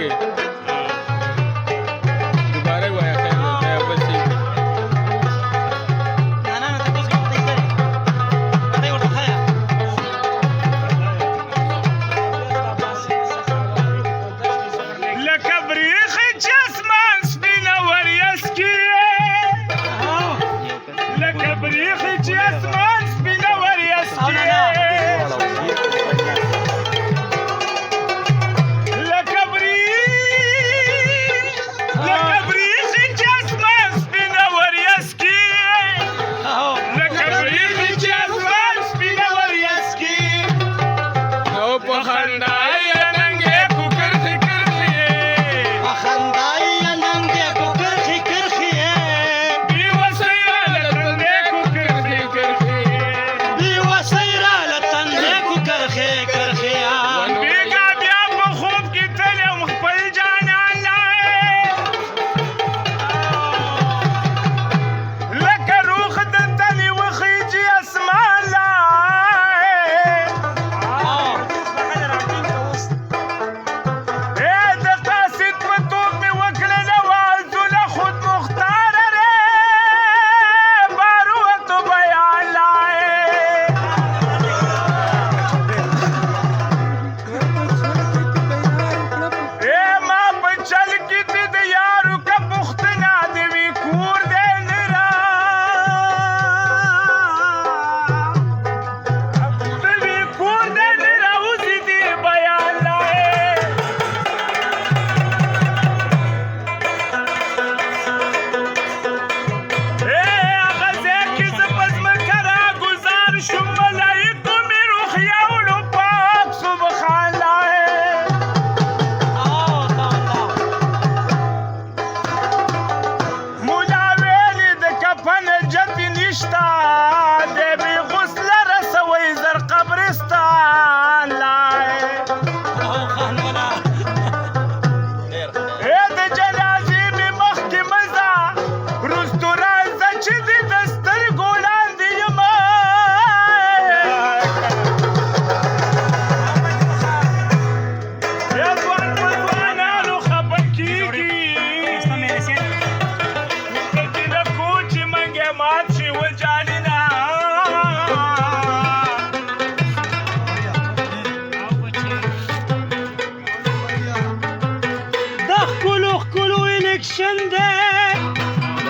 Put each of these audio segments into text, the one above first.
اوکے دوباره وایا خیر دی بل څه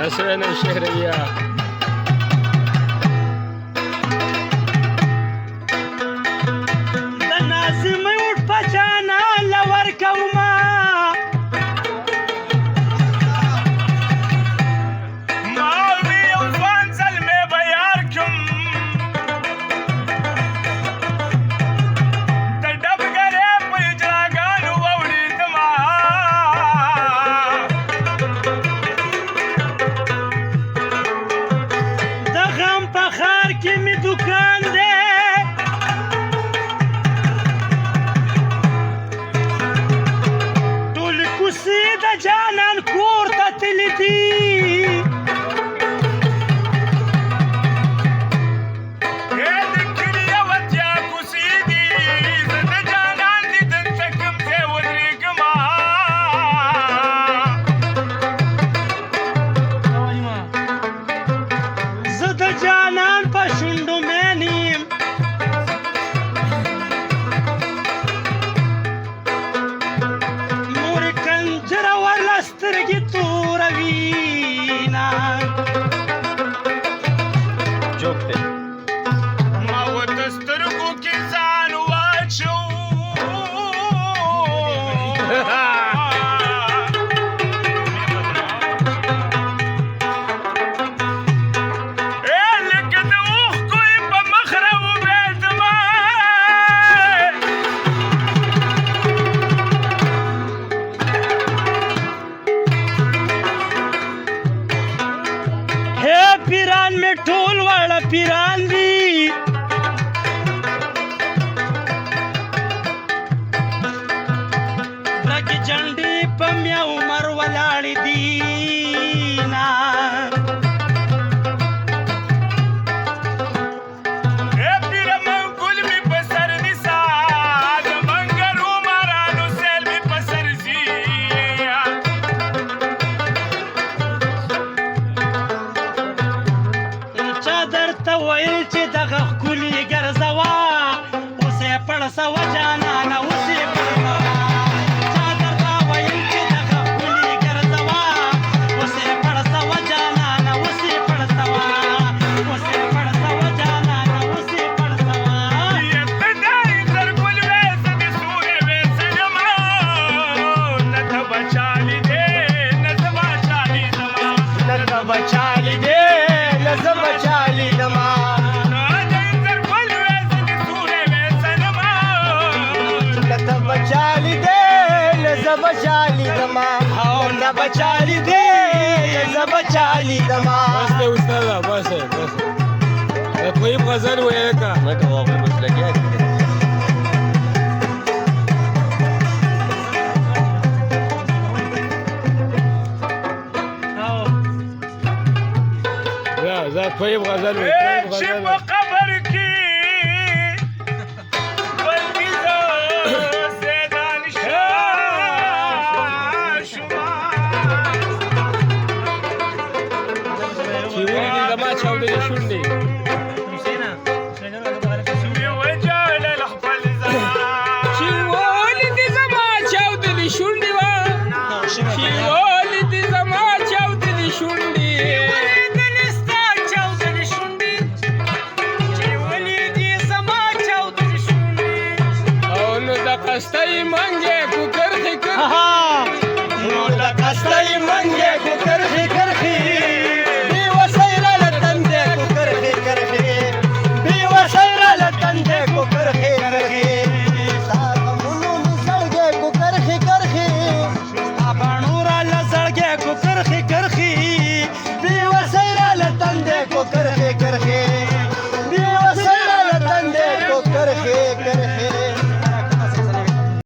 نسرنا الشهرية نازم يوت بچانا لور کوما ماوی اوزوان زلمه بیار کم تردب گره پیجراگانو ووڑی دما دغم پخار کی می دکان دے ټول کوسی د جانان کور ته تللی دي زه د جانان په شونډو مین یم نورې کنجره ورله سترګې توروینه جوک دی ما ورته سترګو کې ځان واچو لکه د اوښکو یې په مخ راوبېدمه हे پیران می ټول واړه پیران دي برګې جنډې په میا عمر ولاړې دي نه پیره منګول مې په سر نیسا د منګلو مارانو سیل مې په سر ځي چا درته ویل چې دغه ښکلي ګرځوه اوس یې پړسوه جانانه اوس یې پړسوه چا درته ویل چې دغه ښکلي ګرځوه اوس یې پړسوه جانانه اوس یې پړسوه اوس یې پړسوه جانانه اوس یې پړسوه ابتدائي تر ګل وېسه د سورې وېسه یما نه ته بچالي دې نه زما چالي زما نه ته بچالي دې نه زه بچالي دما بچالی دے لزا بچالی دما او نہ بچالی دے لزا بچالی دما بس دے استادا بس ہے بس ہے کوئی غزل ہوئے کا میں تو واقعی بس لگیا ذات کوئی غزل ہوئے چې په قبر کې بلکې زه سیدان شوما چې ولې زما چاودې شونډې مې وجاله خپل ځان چې ولې زما چاودې شونډې وا چې ولې زما چاودې شونډې قستای منگه کو کرخی کرخی نو دا قستای منگه کو